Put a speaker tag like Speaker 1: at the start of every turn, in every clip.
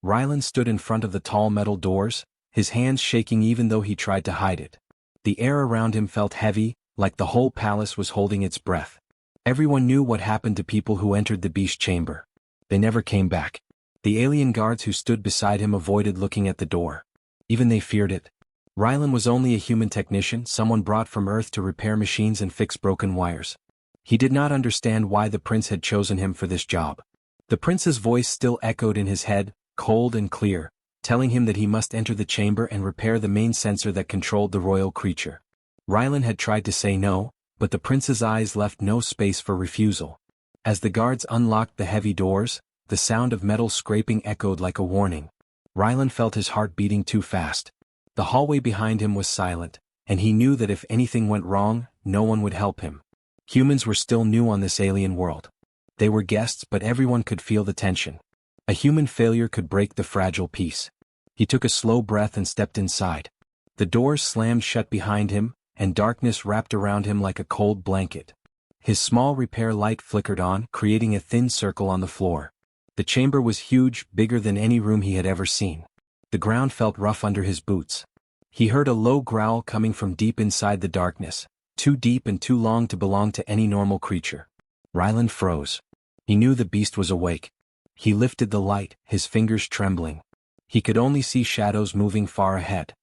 Speaker 1: Rylan stood in front of the tall metal doors, his hands shaking even though he tried to hide it. The air around him felt heavy, like the whole palace was holding its breath. Everyone knew what happened to people who entered the beast chamber. They never came back. The alien guards who stood beside him avoided looking at the door. Even they feared it. Rylan was only a human technician, someone brought from Earth to repair machines and fix broken wires. He did not understand why the prince had chosen him for this job. The prince's voice still echoed in his head, cold and clear, telling him that he must enter the chamber and repair the main sensor that controlled the royal creature. Rylan had tried to say no, but the prince's eyes left no space for refusal. As the guards unlocked the heavy doors, the sound of metal scraping echoed like a warning. Rylan felt his heart beating too fast. The hallway behind him was silent, and he knew that if anything went wrong, no one would help him. Humans were still new on this alien world. They were guests, but everyone could feel the tension. A human failure could break the fragile peace. He took a slow breath and stepped inside. The doors slammed shut behind him, and darkness wrapped around him like a cold blanket. His small repair light flickered on, creating a thin circle on the floor. The chamber was huge, bigger than any room he had ever seen. The ground felt rough under his boots. He heard a low growl coming from deep inside the darkness, too deep and too long to belong to any normal creature. Rylan froze. He knew the beast was awake. He lifted the light, his fingers trembling. He could only see shadows moving far ahead.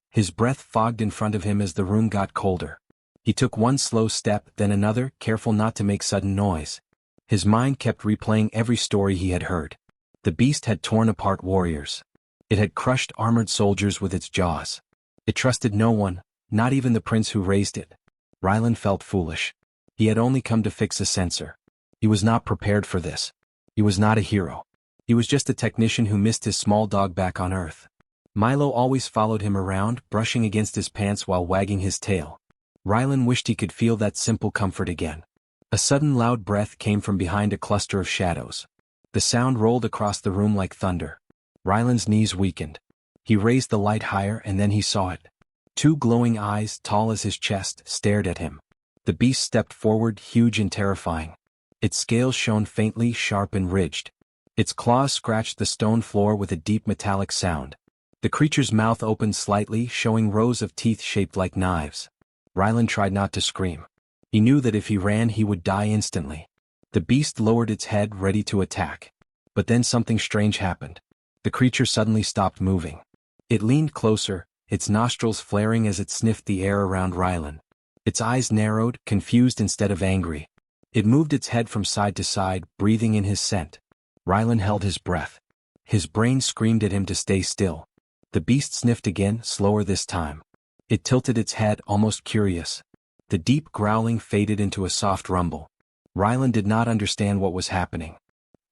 Speaker 1: His breath fogged in front of him as the room got colder. He took one slow step, then another, careful not to make sudden noise. His mind kept replaying every story he had heard. The beast had torn apart warriors. It had crushed armored soldiers with its jaws. It trusted no one, not even the prince who raised it. Rylan felt foolish. He had only come to fix a sensor. He was not prepared for this. He was not a hero. He was just a technician who missed his small dog back on Earth. Milo always followed him around, brushing against his pants while wagging his tail. Rylan wished he could feel that simple comfort again. A sudden loud breath came from behind a cluster of shadows. The sound rolled across the room like thunder. Rylan's knees weakened. He raised the light higher and then he saw it. Two glowing eyes, tall as his chest, stared at him. The beast stepped forward, huge and terrifying. Its scales shone faintly, sharp and ridged. Its claws scratched the stone floor with a deep metallic sound. The creature's mouth opened slightly, showing rows of teeth shaped like knives. Rylan tried not to scream. He knew that if he ran he would die instantly. The beast lowered its head, ready to attack. But then something strange happened. The creature suddenly stopped moving. It leaned closer, its nostrils flaring as it sniffed the air around Rylan. Its eyes narrowed, confused instead of angry. It moved its head from side to side, breathing in his scent. Rylan held his breath. His brain screamed at him to stay still. The beast sniffed again, slower this time. It tilted its head, almost curious. The deep growling faded into a soft rumble. Rylan did not understand what was happening.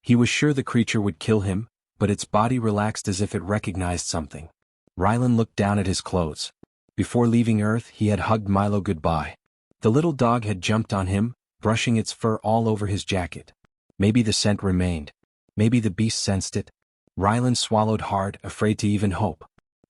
Speaker 1: He was sure the creature would kill him, but its body relaxed as if it recognized something. Rylan looked down at his clothes. Before leaving Earth, he had hugged Milo goodbye. The little dog had jumped on him, brushing its fur all over his jacket. Maybe the scent remained. Maybe the beast sensed it. Rylan swallowed hard, afraid to even hope.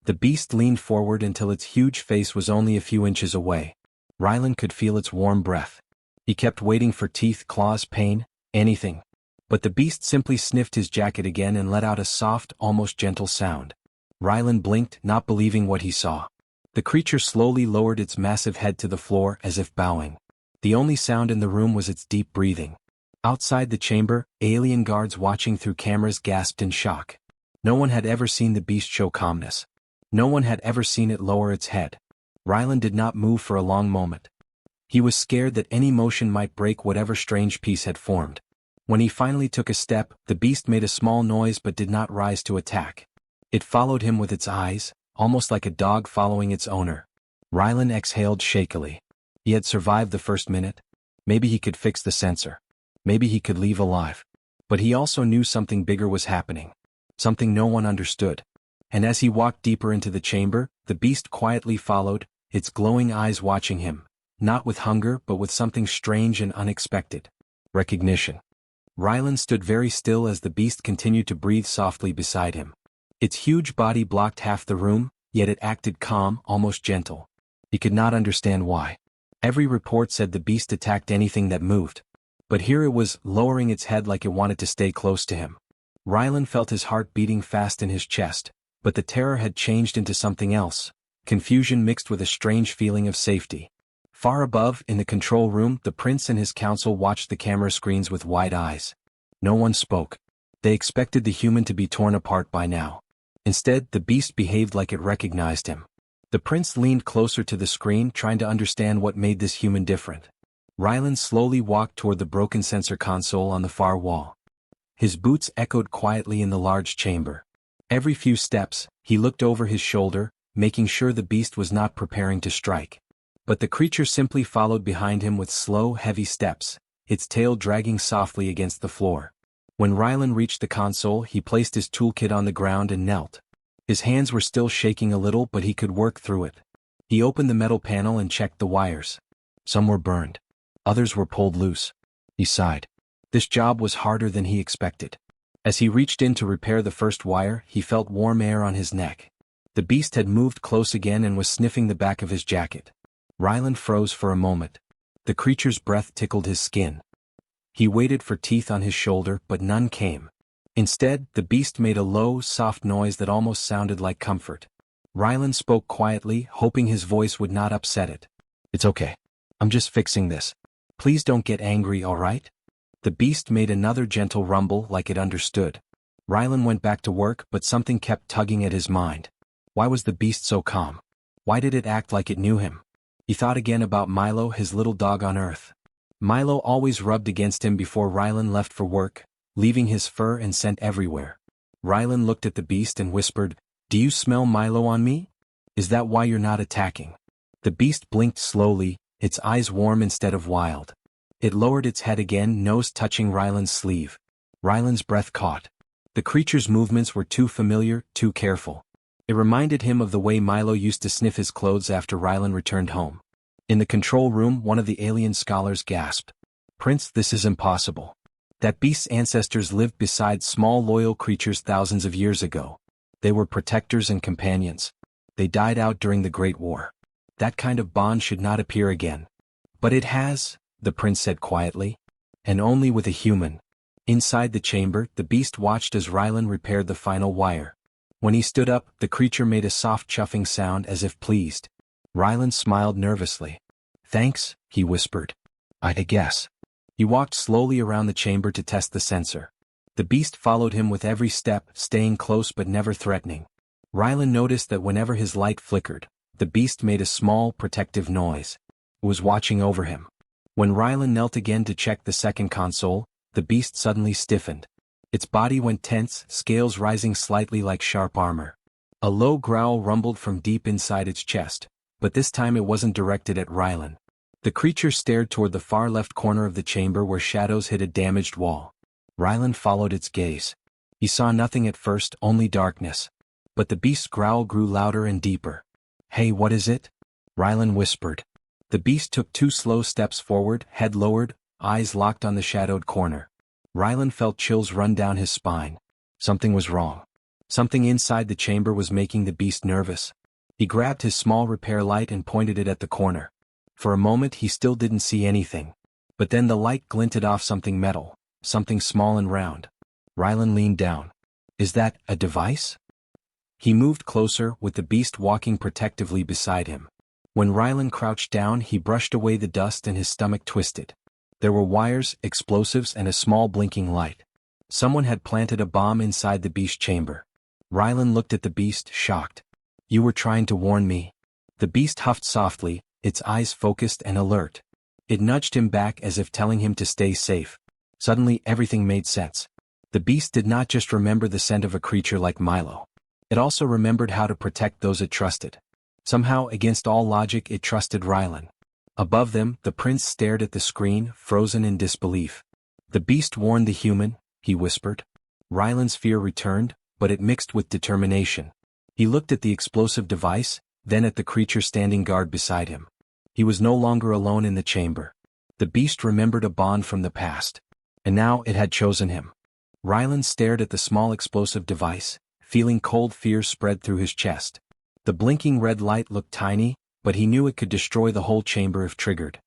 Speaker 1: The beast leaned forward until its huge face was only a few inches away. Rylan could feel its warm breath. He kept waiting for teeth, claws, pain, anything. But the beast simply sniffed his jacket again and let out a soft, almost gentle sound. Rylan blinked, not believing what he saw. The creature slowly lowered its massive head to the floor as if bowing. The only sound in the room was its deep breathing. Outside the chamber, alien guards watching through cameras gasped in shock. No one had ever seen the beast show calmness. No one had ever seen it lower its head. Rylan did not move for a long moment. He was scared that any motion might break whatever strange peace had formed. When he finally took a step, the beast made a small noise but did not rise to attack. It followed him with its eyes, almost like a dog following its owner. Rylan exhaled shakily. He had survived the first minute. Maybe he could fix the sensor. Maybe he could leave alive. But he also knew something bigger was happening. Something no one understood. And as he walked deeper into the chamber, the beast quietly followed, its glowing eyes watching him, not with hunger but with something strange and unexpected. Recognition. Rylan stood very still as the beast continued to breathe softly beside him. Its huge body blocked half the room, yet it acted calm, almost gentle. He could not understand why. Every report said the beast attacked anything that moved. But here it was, lowering its head like it wanted to stay close to him. Rylan felt his heart beating fast in his chest, but the terror had changed into something else, confusion mixed with a strange feeling of safety. Far above, in the control room, the prince and his council watched the camera screens with wide eyes. No one spoke. They expected the human to be torn apart by now. Instead, the beast behaved like it recognized him. The prince leaned closer to the screen, trying to understand what made this human different. Rylan slowly walked toward the broken sensor console on the far wall. His boots echoed quietly in the large chamber. Every few steps, he looked over his shoulder, making sure the beast was not preparing to strike. But the creature simply followed behind him with slow, heavy steps, its tail dragging softly against the floor. When Rylan reached the console, he placed his toolkit on the ground and knelt. His hands were still shaking a little, but he could work through it. He opened the metal panel and checked the wires. Some were burned. Others were pulled loose. He sighed. This job was harder than he expected. As he reached in to repair the first wire, he felt warm air on his neck. The beast had moved close again and was sniffing the back of his jacket. Rylan froze for a moment. The creature's breath tickled his skin. He waited for teeth on his shoulder, but none came. Instead, the beast made a low, soft noise that almost sounded like comfort. Rylan spoke quietly, hoping his voice would not upset it. "It's okay. I'm just fixing this. Please don't get angry, all right?" The beast made another gentle rumble like it understood. Rylan went back to work, but something kept tugging at his mind. Why was the beast so calm? Why did it act like it knew him? He thought again about Milo, his little dog on Earth. Milo always rubbed against him before Rylan left for work, leaving his fur and scent everywhere. Rylan looked at the beast and whispered, "Do you smell Milo on me? Is that why you're not attacking?" The beast blinked slowly, its eyes warm instead of wild. It lowered its head again, nose touching Rylan's sleeve. Rylan's breath caught. The creature's movements were too familiar, too careful. It reminded him of the way Milo used to sniff his clothes after Rylan returned home. In the control room, one of the alien scholars gasped. "Prince, this is impossible. That beast's ancestors lived beside small loyal creatures thousands of years ago. They were protectors and companions. They died out during the Great War. That kind of bond should not appear again." "But it has," the prince said quietly. "And only with a human." Inside the chamber, the beast watched as Rylan repaired the final wire. When he stood up, the creature made a soft chuffing sound as if pleased. Rylan smiled nervously. "Thanks," he whispered. "I guess." He walked slowly around the chamber to test the sensor. The beast followed him with every step, staying close but never threatening. Rylan noticed that whenever his light flickered, the beast made a small, protective noise. It was watching over him. When Rylan knelt again to check the second console, the beast suddenly stiffened. Its body went tense, scales rising slightly like sharp armor. A low growl rumbled from deep inside its chest, but this time it wasn't directed at Rylan. The creature stared toward the far left corner of the chamber where shadows hid a damaged wall. Rylan followed its gaze. He saw nothing at first, only darkness. But the beast's growl grew louder and deeper. "Hey, what is it?" Rylan whispered. The beast took 2 slow steps forward, head lowered, eyes locked on the shadowed corner. Rylan felt chills run down his spine. Something was wrong. Something inside the chamber was making the beast nervous. He grabbed his small repair light and pointed it at the corner. For a moment he still didn't see anything. But then the light glinted off something metal, something small and round. Rylan leaned down. "Is that a device?" He moved closer, with the beast walking protectively beside him. When Rylan crouched down, he brushed away the dust and his stomach twisted. There were wires, explosives, and a small blinking light. Someone had planted a bomb inside the beast chamber. Rylan looked at the beast, shocked. "You were trying to warn me." The beast huffed softly, its eyes focused and alert. It nudged him back as if telling him to stay safe. Suddenly everything made sense. The beast did not just remember the scent of a creature like Milo. It also remembered how to protect those it trusted. Somehow, against all logic, it trusted Rylan. Above them, the prince stared at the screen, frozen in disbelief. "The beast warned the human," he whispered. Rylan's fear returned, but it mixed with determination. He looked at the explosive device, then at the creature standing guard beside him. He was no longer alone in the chamber. The beast remembered a bond from the past. And now it had chosen him. Rylan stared at the small explosive device, feeling cold fear spread through his chest. The blinking red light looked tiny, but he knew it could destroy the whole chamber if triggered.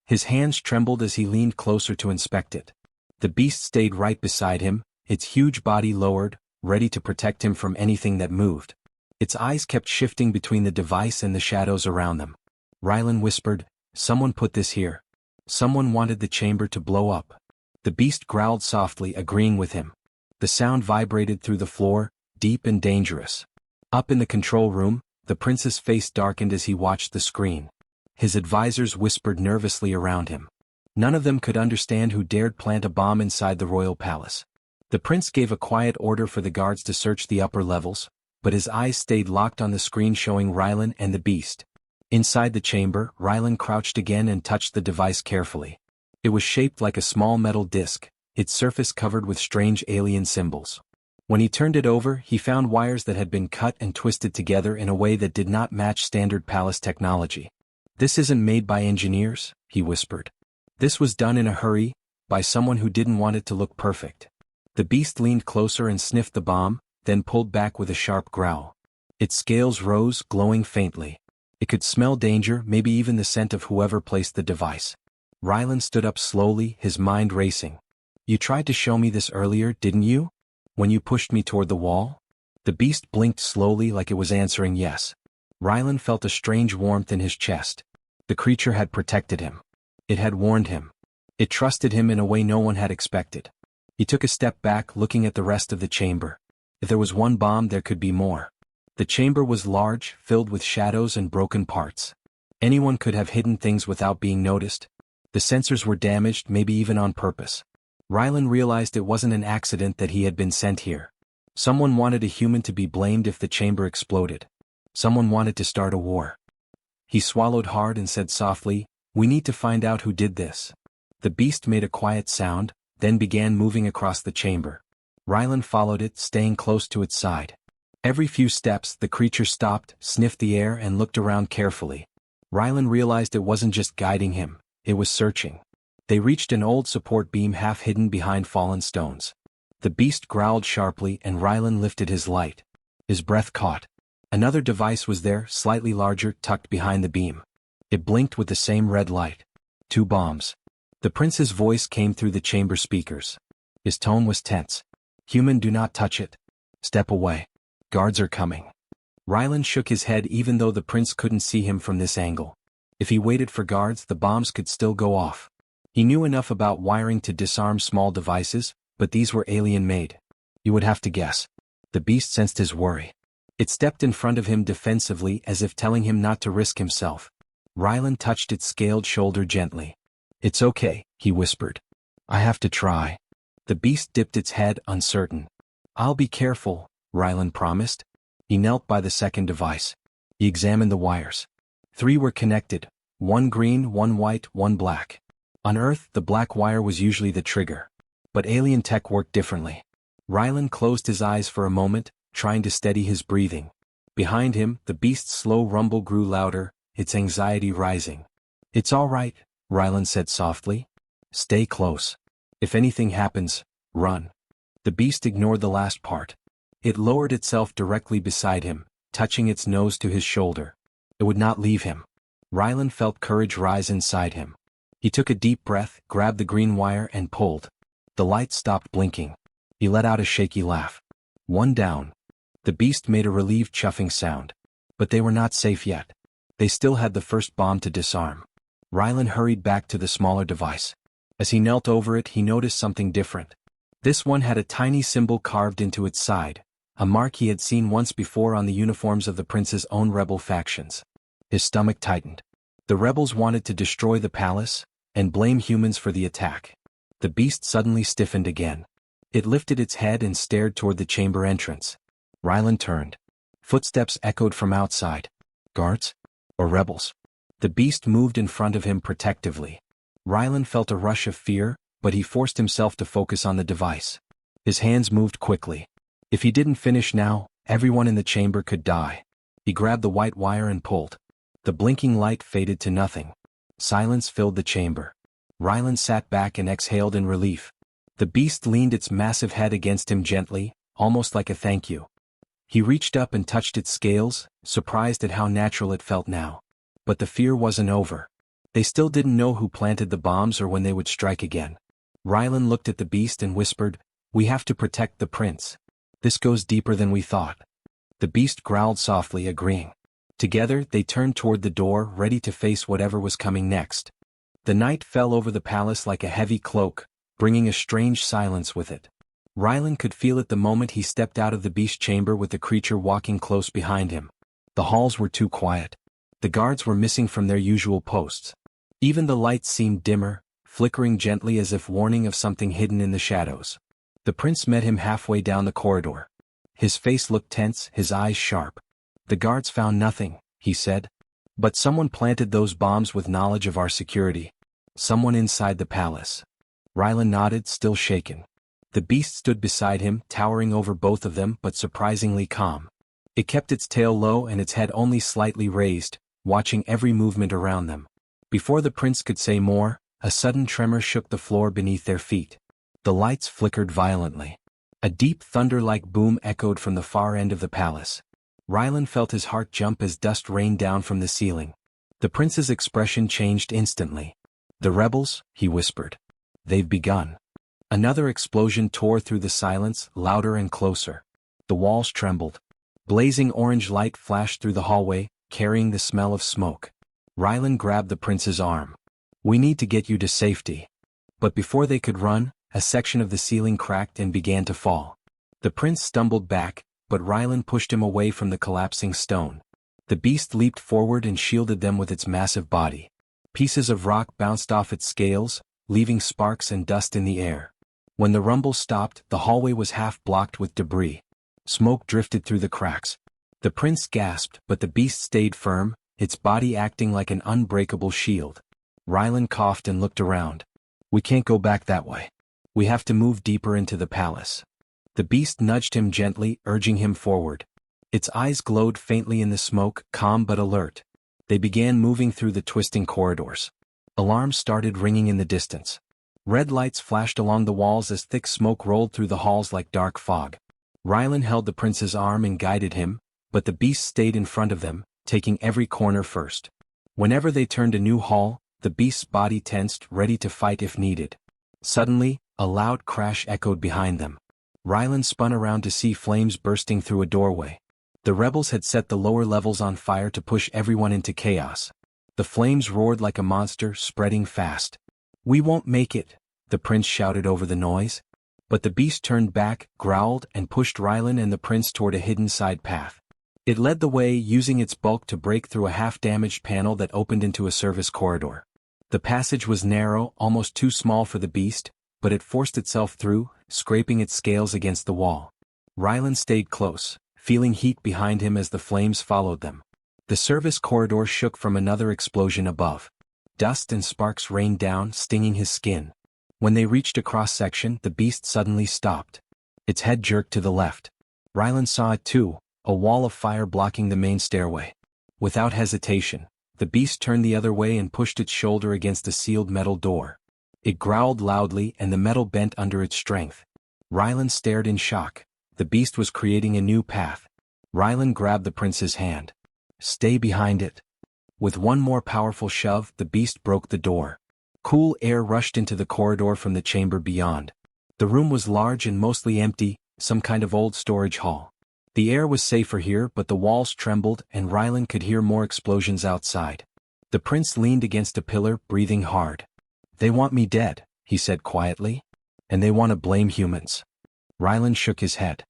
Speaker 1: His hands trembled as he leaned closer to inspect it. The beast stayed right beside him, its huge body lowered, ready to protect him from anything that moved. Its eyes kept shifting between the device and the shadows around them. Rylan whispered, "Someone put this here. Someone wanted the chamber to blow up." The beast growled softly, agreeing with him. The sound vibrated through the floor, deep and dangerous. Up in the control room, the prince's face darkened as he watched the screen. His advisors whispered nervously around him. None of them could understand who dared plant a bomb inside the royal palace. The prince gave a quiet order for the guards to search the upper levels, but his eyes stayed locked on the screen showing Rylan and the beast. Inside the chamber, Rylan crouched again and touched the device carefully. It was shaped like a small metal disc, its surface covered with strange alien symbols. When he turned it over, he found wires that had been cut and twisted together in a way that did not match standard palace technology. "This isn't made by engineers," he whispered. "This was done in a hurry, by someone who didn't want it to look perfect." The beast leaned closer and sniffed the bomb, then pulled back with a sharp growl. Its scales rose, glowing faintly. It could smell danger, maybe even the scent of whoever placed the device. Rylan stood up slowly, his mind racing. "You tried to show me this earlier, didn't you? When you pushed me toward the wall?" The beast blinked slowly like it was answering yes. Rylan felt a strange warmth in his chest. The creature had protected him. It had warned him. It trusted him in a way no one had expected. He took a step back, looking at the rest of the chamber. If there was one bomb, there could be more. The chamber was large, filled with shadows and broken parts. Anyone could have hidden things without being noticed. The sensors were damaged, maybe even on purpose. Rylan realized it wasn't an accident that he had been sent here. Someone wanted a human to be blamed if the chamber exploded. Someone wanted to start a war. He swallowed hard and said softly, "We need to find out who did this." The beast made a quiet sound, then began moving across the chamber. Rylan followed it, staying close to its side. Every few steps, the creature stopped, sniffed the air and looked around carefully. Rylan realized it wasn't just guiding him, it was searching. They reached an old support beam half hidden behind fallen stones. The beast growled sharply and Rylan lifted his light. His breath caught. Another device was there, slightly larger, tucked behind the beam. It blinked with the same red light. 2 bombs. The prince's voice came through the chamber speakers. His tone was tense. "Human, do not touch it. Step away. Guards are coming." Rylan shook his head even though the prince couldn't see him from this angle. If he waited for guards, the bombs could still go off. He knew enough about wiring to disarm small devices, but these were alien-made. You would have to guess. The beast sensed his worry. It stepped in front of him defensively as if telling him not to risk himself. Rylan touched its scaled shoulder gently. "It's okay," he whispered. "I have to try." The beast dipped its head, uncertain. "I'll be careful," Rylan promised. He knelt by the second device. He examined the wires. 3 were connected, 1 green, 1 white, 1 black. On Earth, the black wire was usually the trigger. But alien tech worked differently. Rylan closed his eyes for a moment, trying to steady his breathing. Behind him, the beast's slow rumble grew louder, its anxiety rising. "It's all right," Rylan said softly. "Stay close. If anything happens, run." The beast ignored the last part. It lowered itself directly beside him, touching its nose to his shoulder. It would not leave him. Rylan felt courage rise inside him. He took a deep breath, grabbed the green wire and pulled. The light stopped blinking. He let out a shaky laugh. 1 down. The beast made a relieved chuffing sound. But they were not safe yet. They still had the first bomb to disarm. Rylan hurried back to the smaller device. As he knelt over it, he noticed something different. This one had a tiny symbol carved into its side, a mark he had seen once before on the uniforms of the prince's own rebel factions. His stomach tightened. The rebels wanted to destroy the palace, and blame humans for the attack. The beast suddenly stiffened again. It lifted its head and stared toward the chamber entrance. Rylan turned. Footsteps echoed from outside. Guards? Or rebels? The beast moved in front of him protectively. Rylan felt a rush of fear, but he forced himself to focus on the device. His hands moved quickly. If he didn't finish now, everyone in the chamber could die. He grabbed the white wire and pulled. The blinking light faded to nothing. Silence filled the chamber. Rylan sat back and exhaled in relief. The beast leaned its massive head against him gently, almost like a thank you. He reached up and touched its scales, surprised at how natural it felt now. But the fear wasn't over. They still didn't know who planted the bombs or when they would strike again. Rylan looked at the beast and whispered, We have to protect the prince. This goes deeper than we thought. The beast growled softly, agreeing. Together, they turned toward the door, ready to face whatever was coming next. The night fell over the palace like a heavy cloak, bringing a strange silence with it. Rylan could feel it the moment he stepped out of the beast chamber with the creature walking close behind him. The halls were too quiet. The guards were missing from their usual posts. Even the lights seemed dimmer, flickering gently as if warning of something hidden in the shadows. The prince met him halfway down the corridor. His face looked tense, his eyes sharp. "The guards found nothing," he said. "But someone planted those bombs with knowledge of our security. Someone inside the palace." Rylan nodded, still shaken. The beast stood beside him, towering over both of them but surprisingly calm. It kept its tail low and its head only slightly raised, watching every movement around them. Before the prince could say more, a sudden tremor shook the floor beneath their feet. The lights flickered violently. A deep thunder-like boom echoed from the far end of the palace. Rylan felt his heart jump as dust rained down from the ceiling. The prince's expression changed instantly. "The rebels," he whispered. "They've begun." Another explosion tore through the silence, louder and closer. The walls trembled. Blazing orange light flashed through the hallway, carrying the smell of smoke. Rylan grabbed the prince's arm. "We need to get you to safety." But before they could run, a section of the ceiling cracked and began to fall. The prince stumbled back, but Rylan pushed him away from the collapsing stone. The beast leaped forward and shielded them with its massive body. Pieces of rock bounced off its scales, leaving sparks and dust in the air. When the rumble stopped, the hallway was half blocked with debris. Smoke drifted through the cracks. The prince gasped, but the beast stayed firm, its body acting like an unbreakable shield. Rylan coughed and looked around. "We can't go back that way. We have to move deeper into the palace." The beast nudged him gently, urging him forward. Its eyes glowed faintly in the smoke, calm but alert. They began moving through the twisting corridors. Alarms started ringing in the distance. Red lights flashed along the walls as thick smoke rolled through the halls like dark fog. Rylan held the prince's arm and guided him, but the beast stayed in front of them, taking every corner first. Whenever they turned a new hall, the beast's body tensed, ready to fight if needed. Suddenly, a loud crash echoed behind them. Rylan spun around to see flames bursting through a doorway. The rebels had set the lower levels on fire to push everyone into chaos. The flames roared like a monster, spreading fast. "We won't make it," the prince shouted over the noise. But the beast turned back, growled, and pushed Rylan and the prince toward a hidden side path. It led the way, using its bulk to break through a half-damaged panel that opened into a service corridor. The passage was narrow, almost too small for the beast, but it forced itself through, scraping its scales against the wall. Rylan stayed close, feeling heat behind him as the flames followed them. The service corridor shook from another explosion above. Dust and sparks rained down, stinging his skin. When they reached a cross-section, the beast suddenly stopped. Its head jerked to the left. Rylan saw it too, a wall of fire blocking the main stairway. Without hesitation, the beast turned the other way and pushed its shoulder against a sealed metal door. It growled loudly and the metal bent under its strength. Rylan stared in shock. The beast was creating a new path. Rylan grabbed the prince's hand. "Stay behind it." With one more powerful shove, the beast broke the door. Cool air rushed into the corridor from the chamber beyond. The room was large and mostly empty, some kind of old storage hall. The air was safer here, but the walls trembled and Rylan could hear more explosions outside. The prince leaned against a pillar, breathing hard. "They want me dead," he said quietly. "And they want to blame humans." Rylan shook his head.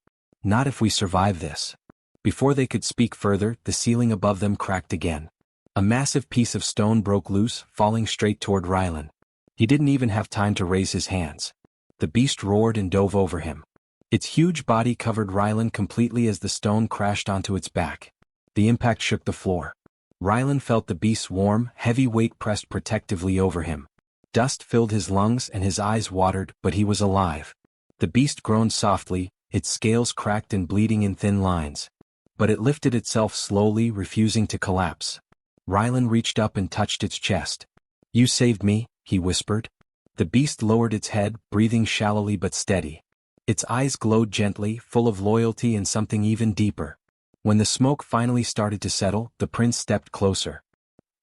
Speaker 1: "Not if we survive this." Before they could speak further, the ceiling above them cracked again. A massive piece of stone broke loose, falling straight toward Rylan. He didn't even have time to raise his hands. The beast roared and dove over him. Its huge body covered Rylan completely as the stone crashed onto its back. The impact shook the floor. Rylan felt the beast's warm, heavy weight pressed protectively over him. Dust filled his lungs and his eyes watered, but he was alive. The beast groaned softly, its scales cracked and bleeding in thin lines. But it lifted itself slowly, refusing to collapse. Rylan reached up and touched its chest. "You saved me," he whispered. The beast lowered its head, breathing shallowly but steady. Its eyes glowed gently, full of loyalty and something even deeper. When the smoke finally started to settle, the prince stepped closer.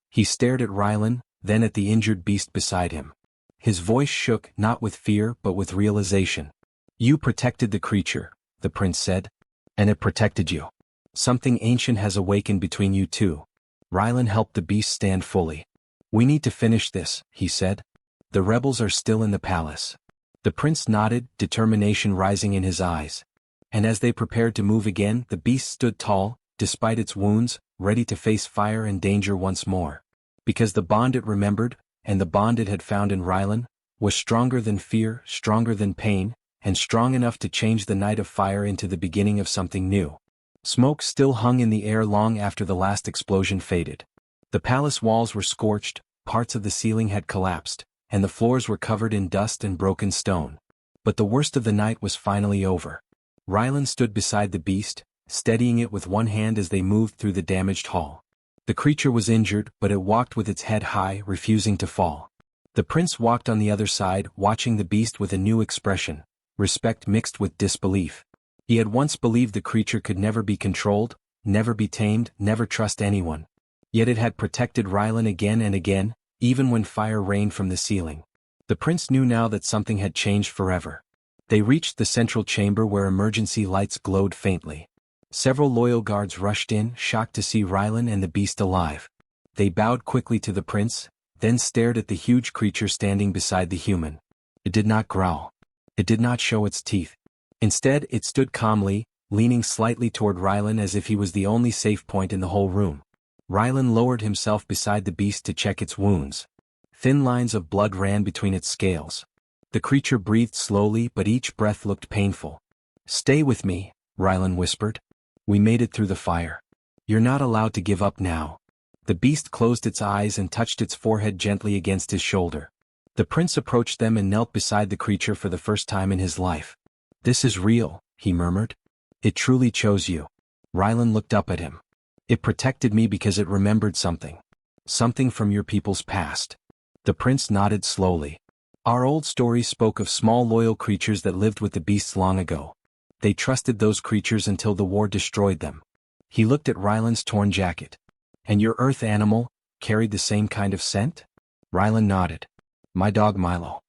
Speaker 1: He stared at Rylan, then at the injured beast beside him. His voice shook, not with fear but with realization. You protected the creature, the prince said. And it protected you. Something ancient has awakened between you two. Rylan helped the beast stand fully. We need to finish this, he said. The rebels are still in the palace. The prince nodded, determination rising in his eyes. And as they prepared to move again, the beast stood tall, despite its wounds, ready to face fire and danger once more. Because the bond it remembered, and the bond it had found in Rylan, was stronger than fear, stronger than pain, and strong enough to change the night of fire into the beginning of something new. Smoke still hung in the air long after the last explosion faded. The palace walls were scorched, parts of the ceiling had collapsed, and the floors were covered in dust and broken stone. But the worst of the night was finally over. Rylan stood beside the beast, steadying it with one hand as they moved through the damaged hall. The creature was injured, but it walked with its head high, refusing to fall. The prince walked on the other side, watching the beast with a new expression, respect mixed with disbelief. He had once believed the creature could never be controlled, never be tamed, never trust anyone. Yet it had protected Rylan again and again, even when fire rained from the ceiling. The prince knew now that something had changed forever. They reached the central chamber where emergency lights glowed faintly. Several loyal guards rushed in, shocked to see Rylan and the beast alive. They bowed quickly to the prince, then stared at the huge creature standing beside the human. It did not growl. It did not show its teeth. Instead, it stood calmly, leaning slightly toward Rylan as if he was the only safe point in the whole room. Rylan lowered himself beside the beast to check its wounds. Thin lines of blood ran between its scales. The creature breathed slowly, but each breath looked painful. "Stay with me," Rylan whispered. "We made it through the fire. You're not allowed to give up now." The beast closed its eyes and touched its forehead gently against his shoulder. The prince approached them and knelt beside the creature for the first time in his life. "This is real," he murmured. "It truly chose you." Rylan looked up at him. "It protected me because it remembered something. Something from your people's past." The prince nodded slowly. "Our old stories spoke of small loyal creatures that lived with the beasts long ago. They trusted those creatures until the war destroyed them." He looked at Rylan's torn jacket. "And your earth animal carried the same kind of scent?" Rylan nodded. "My dog Milo.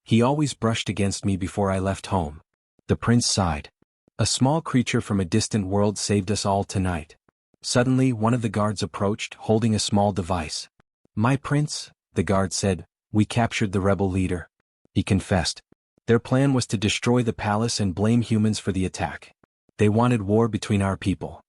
Speaker 1: He always brushed against me before I left home." The prince sighed. "A small creature from a distant world saved us all tonight." Suddenly, one of the guards approached, holding a small device. "My prince," the guard said, "we captured the rebel leader." He confessed. Their plan was to destroy the palace and blame humans for the attack. They wanted war between our people.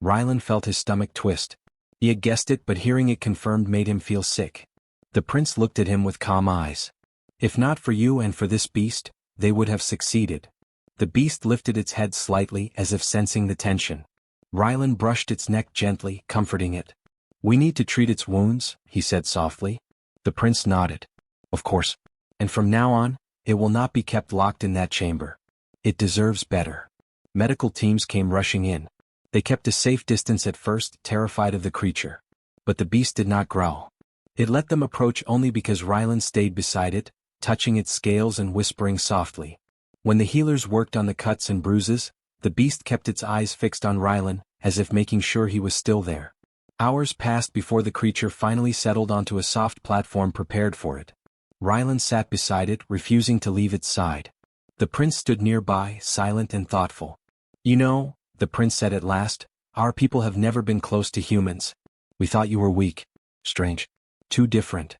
Speaker 1: Rylan felt his stomach twist. He had guessed it, but hearing it confirmed made him feel sick. The prince looked at him with calm eyes. "If not for you and for this beast, they would have succeeded." The beast lifted its head slightly, as if sensing the tension. Rylan brushed its neck gently, comforting it. "We need to treat its wounds," he said softly. The prince nodded. "Of course. And from now on, it will not be kept locked in that chamber. It deserves better." Medical teams came rushing in. They kept a safe distance at first, terrified of the creature. But the beast did not growl. It let them approach only because Rylan stayed beside it, touching its scales and whispering softly. When the healers worked on the cuts and bruises, the beast kept its eyes fixed on Rylan, as if making sure he was still there. Hours passed before the creature finally settled onto a soft platform prepared for it. Rylan sat beside it, refusing to leave its side. The prince stood nearby, silent and thoughtful. "You know," the prince said at last, "our people have never been close to humans. We thought you were weak. Strange. Too different."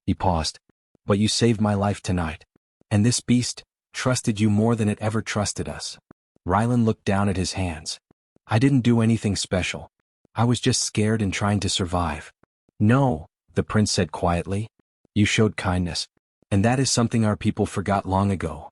Speaker 1: He paused. "But you saved my life tonight. And this beast trusted you more than it ever trusted us." Rylan looked down at his hands. "I didn't do anything special. I was just scared and trying to survive." "No," the prince said quietly. "You showed kindness. And that is something our people forgot long ago."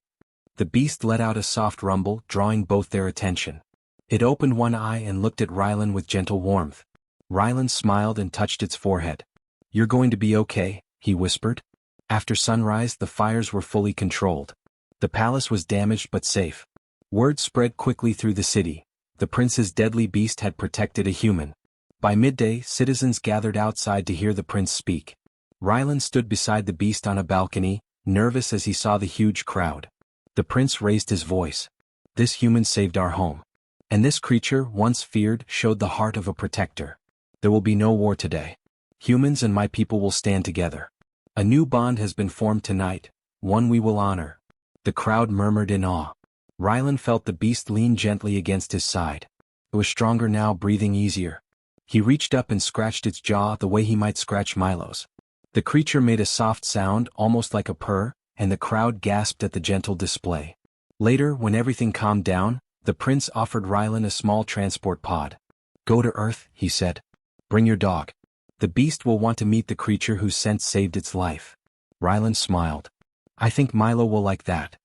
Speaker 1: The beast let out a soft rumble, drawing both their attention. It opened one eye and looked at Rylan with gentle warmth. Rylan smiled and touched its forehead. "You're going to be okay," he whispered. After sunrise, the fires were fully controlled. The palace was damaged but safe. Word spread quickly through the city. The prince's deadly beast had protected a human. By midday, citizens gathered outside to hear the prince speak. Rylan stood beside the beast on a balcony, nervous as he saw the huge crowd. The prince raised his voice. "This human saved our home. And this creature, once feared, showed the heart of a protector. There will be no war today. Humans and my people will stand together. A new bond has been formed tonight, one we will honor." The crowd murmured in awe. Rylan felt the beast lean gently against his side. It was stronger now, breathing easier. He reached up and scratched its jaw the way he might scratch Milo's. The creature made a soft sound, almost like a purr, and the crowd gasped at the gentle display. Later, when everything calmed down, the prince offered Rylan a small transport pod. "Go to Earth," he said. "Bring your dog. The beast will want to meet the creature whose scent saved its life." Rylan smiled. "I think Milo will like that."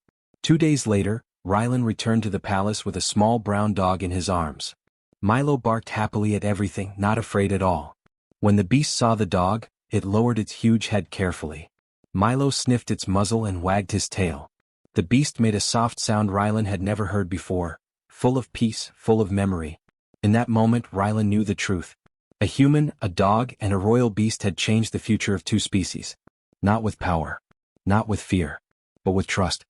Speaker 1: 2 days later, Rylan returned to the palace with a small brown dog in his arms. Milo barked happily at everything, not afraid at all. When the beast saw the dog, it lowered its huge head carefully. Milo sniffed its muzzle and wagged his tail. The beast made a soft sound Rylan had never heard before, full of peace, full of memory. In that moment, Rylan knew the truth. A human, a dog, and a royal beast had changed the future of two species. Not with power. Not with fear. But with trust.